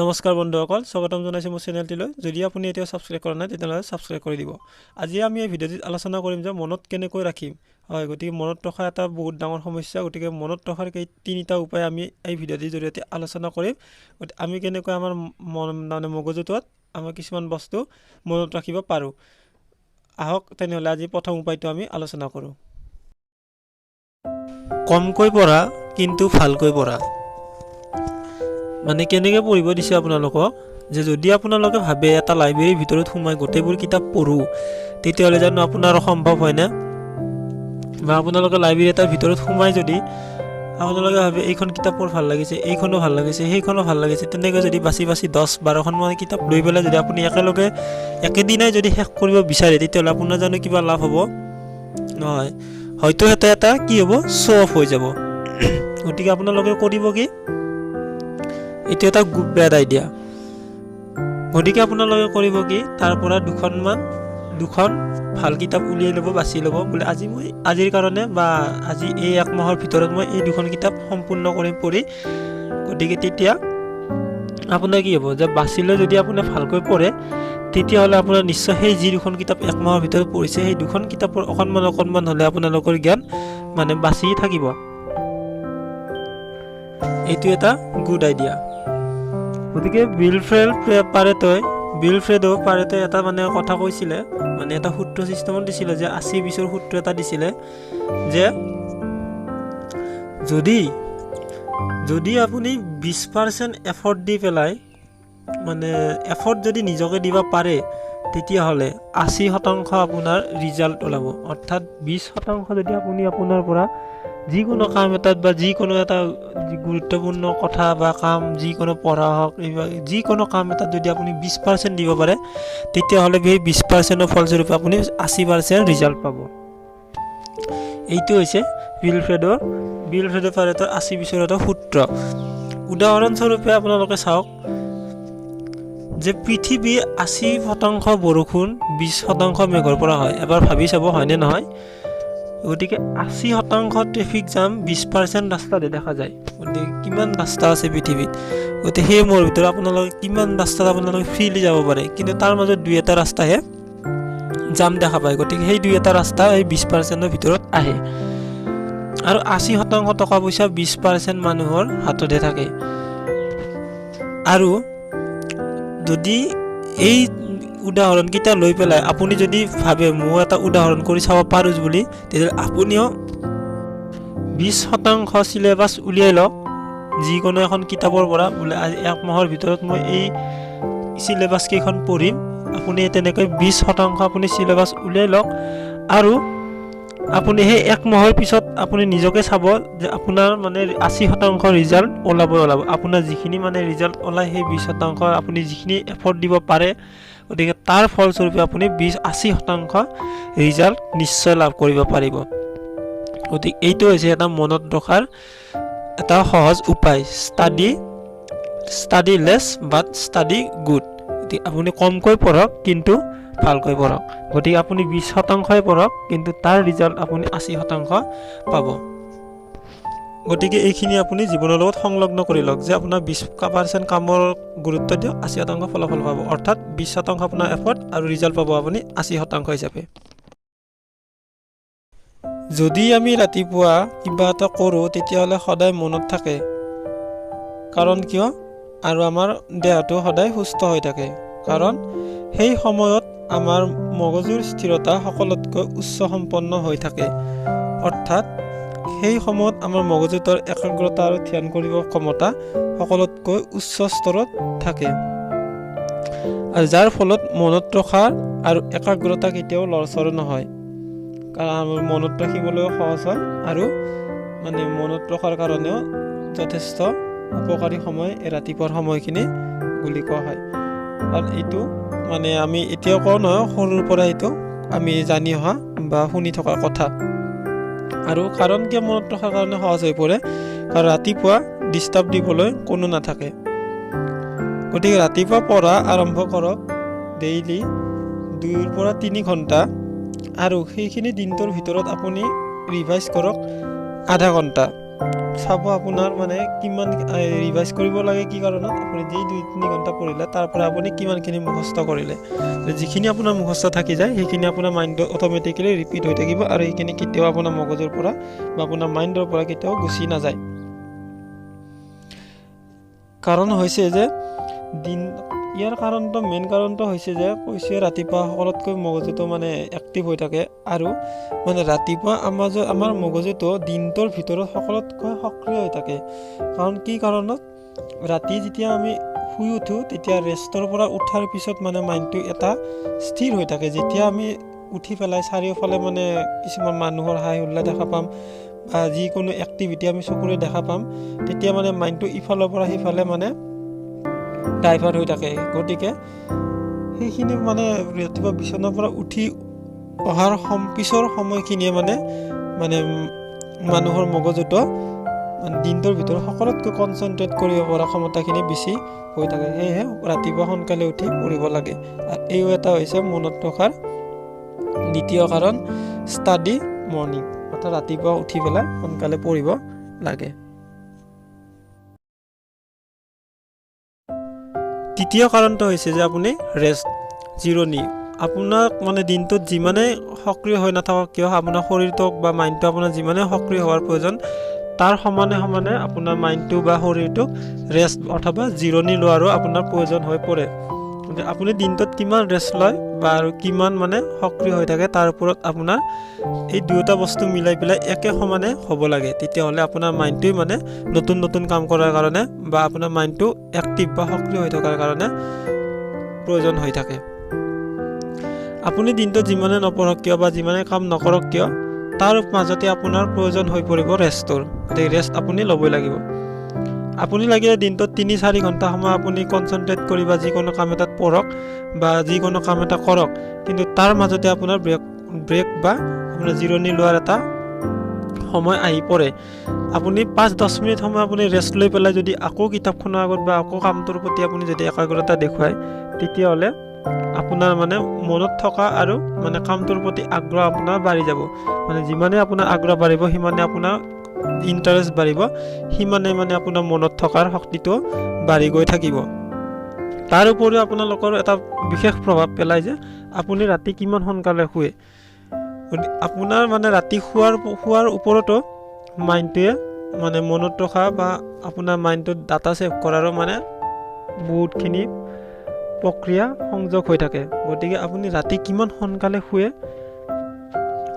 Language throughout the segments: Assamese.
নমস্কাৰ বন্ধুসকল, স্বাগতম জনাইছোঁ মোৰ চেনেলটিলৈ। যদি আপুনি এতিয়াও ছাবস্ক্ৰাইব কৰা নাই তেতিয়াহ'লে ছাবস্ক্ৰাইব কৰি দিব। আজি আমি এই ভিডিঅ'টিত আলোচনা কৰিম যে মনত কেনেকৈ ৰাখিম। হয়, গতিকে মনত ৰখা এটা বহুত ডাঙৰ সমস্যা। গতিকে মনত ৰখাৰ তিনিটা উপায় আমি এই ভিডিঅ'টিৰ জৰিয়তে আলোচনা কৰিম। আমি কেনেকৈ আমাৰ মানে মগজুটোত আমাৰ কিছুমান বস্তু মনত ৰাখিব পাৰোঁ। আহক তেনেহ'লে আজি প্ৰথম উপায়টো আমি আলোচনা কৰোঁ। কমকৈ পঢ়া কিন্তু ভালকৈ পঢ়া। মানে কেনেকৈ পঢ়িব দিছে আপোনালোকক, যে যদি আপোনালোকে ভাবে এটা লাইব্ৰেৰীৰ ভিতৰত সোমাই গোটেইবোৰ কিতাপ পঢ়োঁ, তেতিয়াহ'লে জানো আপোনাৰ সম্ভৱ হয়নে? বা আপোনালোকে লাইব্ৰেৰী এটাৰ ভিতৰত সোমাই যদি আপোনালোকে ভাবে এইখন কিতাপ পঢ়ি ভাল লাগিছে, এইখনো ভাল লাগিছে, সেইখনো ভাল লাগিছে, তেনেকৈ যদি বাছি 10-12খন মান কিতাপ লৈ পেলাই যদি আপুনি একেলগে একেদিনাই যদি শেষ কৰিব বিচাৰে, তেতিয়াহ'লে আপোনাৰ জানো কিবা লাভ হ'ব? নহয়, হয়তো এটা কি হ'ব, শ্ব' অফ হৈ যাব। গতিকে আপোনালোকে কৰিব কি? এইটো এটা বেড আইডিয়া। গতিকে আপোনালোকে কৰিব কি, তাৰ পৰা দুখন ভাল কিতাপ উলিয়াই ল'ব, বাছি ল'ব। বোলে আজিৰ কাৰণে বা আজি এই এক মাহৰ ভিতৰত মই এই দুখন কিতাপ সম্পূৰ্ণ কৰিম পঢ়ি। গতিকে তেতিয়া আপোনাৰ কি হ'ব, যে বাছি লৈ যদি আপুনি ভালকৈ পঢ়ে, তেতিয়াহ'লে আপোনাৰ নিশ্চয় সেই যি দুখন কিতাপ এক মাহৰ ভিতৰত পঢ়িছে, সেই দুখন কিতাপৰ অকণমান হ'লে আপোনালোকৰ জ্ঞান মানে বাচি থাকিব। এইটো এটা গুড আইডিয়া। গতিকে বিলফ্ৰেডো পাৰেটই এটা মানে কথা কৈছিলে, মানে এটা সূত্ৰ ছিষ্টেমত দিছিলে, যে 80-20ৰ সূত্ৰ এটা দিছিলে, যে যদি আপুনি 20% এফৰ্ট দি পেলাই, মানে এফৰ্ট যদি নিজকে দিব পাৰে, তেতিয়াহ'লে 80% আপোনাৰ ৰিজাল্ট ওলাব। অৰ্থাৎ 20% যদি আপুনি আপোনাৰ পৰা যিকোনো কাম এটাত বা যিকোনো এটা গুৰুত্বপূৰ্ণ কথা বা কাম, যিকোনো পঢ়া হওক, যিকোনো কাম এটাত যদি আপুনি 20% দিব পাৰে, তেতিয়াহ'লে সেই 20%ৰ ফলস্বৰূপে আপুনি 80% ৰিজাল্ট পাব। এইটো হৈছে বিলফ্ৰেডো পাৰেটৰ 80-20ৰ এটা সূত্ৰ। উদাহৰণস্বৰূপে আপোনালোকে চাওক, যে পৃথিৱীৰ 80% বৰষুণ 20% মেঘৰ পৰা হয়। এবাৰ ভাবি চাব, হয়নে নহয়? গতিকে 80% ট্ৰেফিক জাম 20% ৰাস্তাতে দেখা যায়। গতিকে কিমান ৰাস্তা আছে পৃথিৱীত? গতিকে সেই মোৰ ভিতৰত আপোনালোকে কিমান ৰাস্তাত আপোনালোকে ফ্ৰীলি যাব পাৰে, কিন্তু তাৰ মাজত 2-এটা ৰাস্তাহে জাম দেখা পায়। গতিকে সেই 2-এটা ৰাস্তা এই 20%ৰ ভিতৰত আহে। আৰু 80% টকা পইচা 20% মানুহৰ হাততে থাকে। আৰু যদি এই উদাহৰণকেইটা লৈ পেলাই আপুনি যদি ভাবে মই এটা উদাহৰণ কৰি চাব পাৰোঁ বুলি, তেতিয়াহ'লে আপুনিও 20% চিলেবাছ উলিয়াই লওক যিকোনো এখন কিতাপৰ পৰা। বোলে আজি এক মাহৰ ভিতৰত মই এই চিলেবাছ কেইখন পঢ়িম। আপুনি তেনেকৈ 20% আপুনি চিলেবাছ উলিয়াই লওক, আৰু আপুনি সেই এক মাহৰ পিছত আপুনি নিজকে চাব যে আপোনাৰ মানে 80% ৰিজাল্ট ওলাব। আপোনাৰ যিখিনি মানে ৰিজাল্ট ওলায়, সেই 20% আপুনি যিখিনি এফৰ্ট দিব পাৰে, গতিকে তাৰ ফলস্বৰূপে আপুনি 80% ৰিজাল্ট নিশ্চয় লাভ কৰিব পাৰিব। গতিকে এইটো হৈছে এটা মনত ৰখাৰ এটা সহজ উপায়। ষ্টাডি লেছ বাট ষ্টাডি গুড। গতিকে আপুনি কমকৈ পঢ়ক কিন্তু ভালকৈ পঢ়ক। গতিকে আপুনি 20% পঢ়ক, কিন্তু তাৰ ৰিজাল্ট আপুনি 80% পাব। গতিকে এইখিনি আপুনি জীৱনৰ লগত সংলগ্ন কৰি লওক, যে আপোনাৰ 20% কামৰ গুৰুত্ব দিয়ক, 80% ফলাফল পাব। অৰ্থাৎ 20% আপোনাৰ এফৰ্ট আৰু ৰিজাল্ট পাব আপুনি 80% হিচাপে। যদি আমি ৰাতিপুৱা কিবা এটা কৰোঁ, তেতিয়াহ'লে সদায় মনত থাকে। কাৰণ কিয়? আৰু আমাৰ দেহটো সদায় সুস্থ হৈ থাকে। কাৰণ সেই সময়ত আমাৰ মগজুৰ স্থিৰতা সকলোতকৈ উচ্চ সম্পন্ন হৈ থাকে। অৰ্থাৎ সেই সময়ত আমাৰ মগজুটোৰ একাগ্ৰতা আৰু ধ্যান কৰিব ক্ষমতা সকলোতকৈ উচ্চ স্তৰত থাকে, আৰু যাৰ ফলত মনত ৰখাৰ আৰু একাগ্ৰতা কেতিয়াও লৰচৰ নহয়। কাৰণ মনত ৰাখিবলৈও সহজ হয়, আৰু মানে মনত ৰখাৰ কাৰণেও যথেষ্ট উপকাৰী সময় এই ৰাতিপুৱাৰ সময়খিনি বুলি কোৱা হয়। কাৰণ এইটো মানে আমি এতিয়াও কওঁ নহয়, সৰুৰ পৰা এইটো আমি জানি অহা বা শুনি থকা কথা। আৰু কাৰণ কিয় মনত ৰখাৰ কাৰণে সহজ হৈ পৰে? কাৰণ ৰাতিপুৱা ডিষ্টাৰ্ব দিবলৈ কোনো নাথাকে। গতিকে ৰাতিপুৱা পঢ়া আৰম্ভ কৰক ডেইলি 2 পৰা 3 ঘণ্টা, আৰু সেইখিনি দিনটোৰ ভিতৰত আপুনি ৰিভাইজ কৰক আধা ঘণ্টা। চাব আপোনাৰ মানে কিমান ৰিভাইজ কৰিব লাগে কি কাৰণত আপুনি যেই 2-3 ঘণ্টা পঢ়িলে তাৰ পৰা আপুনি কিমানখিনি মুখস্থ কৰিলে যিখিনি আপোনাৰ মুখস্থ থাকি যায় সেইখিনি আপোনাৰ মাইণ্ডত অট'মেটিকেলি ৰিপিট হৈ থাকিব আৰু সেইখিনি কেতিয়াও আপোনাৰ মগজুৰ পৰা বা আপোনাৰ মাইণ্ডৰ পৰা কেতিয়াও গুচি নাযায় কাৰণ হৈছে যে ইয়াৰ কাৰণটো মেইন কাৰণটো হৈছে যে কৈছে ৰাতিপুৱা সকলোতকৈ মগজুটো মানে এক্টিভ হৈ থাকে আৰু মানে ৰাতিপুৱা আমাৰ মগজুটো দিনটোৰ ভিতৰত সকলোতকৈ সক্ৰিয় হৈ থাকে কাৰণ কি কাৰণত ৰাতি যেতিয়া আমি শুই উঠোঁ তেতিয়া ৰেষ্টৰ পৰা উঠাৰ পিছত মানে মাইণ্ডটো এটা স্থিৰ হৈ থাকে যেতিয়া আমি উঠি পেলাই চাৰিওফালে মানে কিছুমান মানুহৰ হাই হুল্লা দেখা পাম বা যিকোনো এক্টিভিটি আমি চকুৰে দেখা পাম তেতিয়া মানে মাইণ্ডটো ইফালৰ পৰা সিফালে মানে ডাইভাৰ্ট হৈ থাকে গতিকে সেইখিনি মানে ৰাতিপুৱা বিচনাৰ পৰা উঠি অহাৰ পিছৰ সময়খিনিয়ে মানে মানুহৰ মগজুটো দিনটোৰ ভিতৰত সকলোতকৈ কনচেনট্ৰেট কৰিব পৰা ক্ষমতাখিনি বেছি হৈ থাকে সেয়েহে ৰাতিপুৱা সোনকালে উঠি পঢ়িব লাগে আৰু এইও এটা হৈছে মনত ৰখাৰ দ্বিতীয় কাৰণ ষ্টাডি মৰ্ণিং অৰ্থাৎ ৰাতিপুৱা উঠি পেলাই সোনকালে পঢ়িব লাগে তৃতীয় কাৰণটো হৈছে যে আপুনি ৰেষ্ট জিৰণি আপোনাক মানে দিনটোত যিমানেই সক্ৰিয় হৈ নাথাকক কিয় আপোনাৰ শৰীৰটোক বা মাইণ্ডটো আপোনাৰ যিমানেই সক্ৰিয় হোৱাৰ প্ৰয়োজন তাৰ সমানে সমানে আপোনাৰ মাইণ্ডটো বা শৰীৰটোক ৰেষ্ট অথবা জিৰণি লোৱাৰো আপোনাৰ প্ৰয়োজন হৈ পৰে আপুনি দিনটোত কিমান ৰেষ্ট লয় বা আৰু কিমান মানে সক্ৰিয় হৈ থাকে তাৰ ওপৰত আপোনাৰ এই দুয়োটা বস্তু মিলাই পেলাই একে সমানে হ'ব লাগে তেতিয়াহ'লে আপোনাৰ মাইণ্ডটোৱে মানে নতুন নতুন কাম কৰাৰ কাৰণে বা আপোনাৰ মাইণ্ডটো এক্টিভ বা সক্ৰিয় হৈ থকাৰ কাৰণে প্ৰয়োজন হৈ থাকে আপুনি দিনটোত যিমানে নপঢ়ক কিয় বা যিমানে কাম নকৰক কিয় তাৰ মাজতে আপোনাৰ প্ৰয়োজন হৈ পৰিব ৰেষ্টৰ গতিকে ৰেষ্ট আপুনি ল'বই লাগিব আপুনি লাগিলে দিনটোত 3-4 ঘণ্টা সময় আপুনি কনচেনট্ৰেট কৰি বা যিকোনো কাম এটাত পঢ়ক বা যিকোনো কাম এটা কৰক কিন্তু তাৰ মাজতে আপোনাৰ ব্ৰেক বা আপোনাৰ জিৰণি লোৱাৰ এটা সময় আহি পৰে আপুনি 5-10 মিনিট সময় আপুনি ৰেষ্ট লৈ পেলাই যদি আকৌ কিতাপখনৰ আগত বা আকৌ কামটোৰ প্ৰতি আপুনি যদি একাগ্ৰতা দেখুৱায় তেতিয়াহ'লে আপোনাৰ মানে মনত থকা আৰু মানে কামটোৰ প্ৰতি আগ্ৰহ আপোনাৰ বাঢ়ি যাব মানে যিমানে আপোনাৰ আগ্ৰহ বাঢ়িব সিমানে আপোনাৰ ইণ্টাৰেষ্ট বাঢ়িব সিমানে মানে আপোনাৰ মনত থকাৰ শক্তিটো বাঢ়ি গৈ থাকিব তাৰ উপৰিও আপোনালোকৰ এটা বিশেষ প্ৰভাৱ পেলায় যে আপুনি ৰাতি কিমান সোনকালে শুৱে আপোনাৰ মানে ৰাতি শুৱাৰ ওপৰতো মাইণ্ডটোৱে মানে মনত ৰখা বা আপোনাৰ মাইণ্ডটোত ডাটা ছেভ কৰাৰো মানে বহুতখিনি প্ৰক্ৰিয়া সংযোগ হৈ থাকে গতিকে আপুনি ৰাতি কিমান সোনকালে শুৱে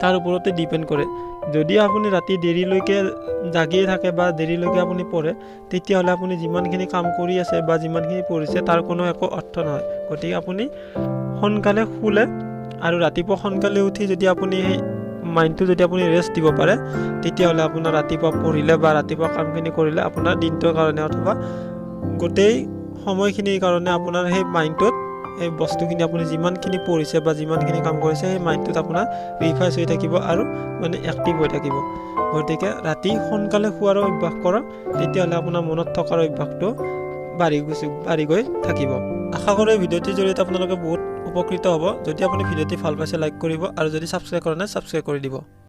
তাৰ ওপৰতে ডিপেণ্ড কৰে যদি আপুনি ৰাতি দেৰিলৈকে জাগিয়ে থাকে বা দেৰিলৈকে আপুনি পঢ়ে তেতিয়াহ'লে আপুনি যিমানখিনি কাম কৰি আছে বা যিমানখিনি পঢ়িছে তাৰ কোনো একো অৰ্থ নহয় গতিকে আপুনি সোনকালে শুলে আৰু ৰাতিপুৱা সোনকালে উঠি যদি আপুনি সেই মাইণ্ডটো যদি আপুনি ৰেষ্ট দিব পাৰে তেতিয়াহ'লে আপোনাৰ ৰাতিপুৱা পঢ়িলে বা ৰাতিপুৱা কামখিনি কৰিলে আপোনাৰ দিনটোৰ কাৰণে অথবা গোটেই সময়খিনিৰ কাৰণে আপোনাৰ সেই মাইণ্ডটোত এই বস্তুখিনি আপুনি যিমানখিনি পঢ়িছে বা যিমানখিনি কাম কৰিছে সেই মাইণ্ডটোত আপোনাৰ ৰিফ্ৰেছ হৈ থাকিব আৰু মানে এক্টিভ হৈ থাকিব গতিকে ৰাতি সোনকালে শুৱাৰ অভ্যাস কৰক তেতিয়াহ'লে আপোনাৰ মনত থকাৰ অভ্যাসটো বাঢ়ি গৈ থাকিব আশা কৰোঁ এই ভিডিঅ'টিৰ জৰিয়তে আপোনালোকে বহুত উপকৃত হ'ব যদি আপুনি ভিডিঅ'টি ভাল পাইছে লাইক কৰিব আৰু যদি ছাবস্ক্ৰাইব কৰা নাই ছাবস্ক্ৰাইব কৰি দিব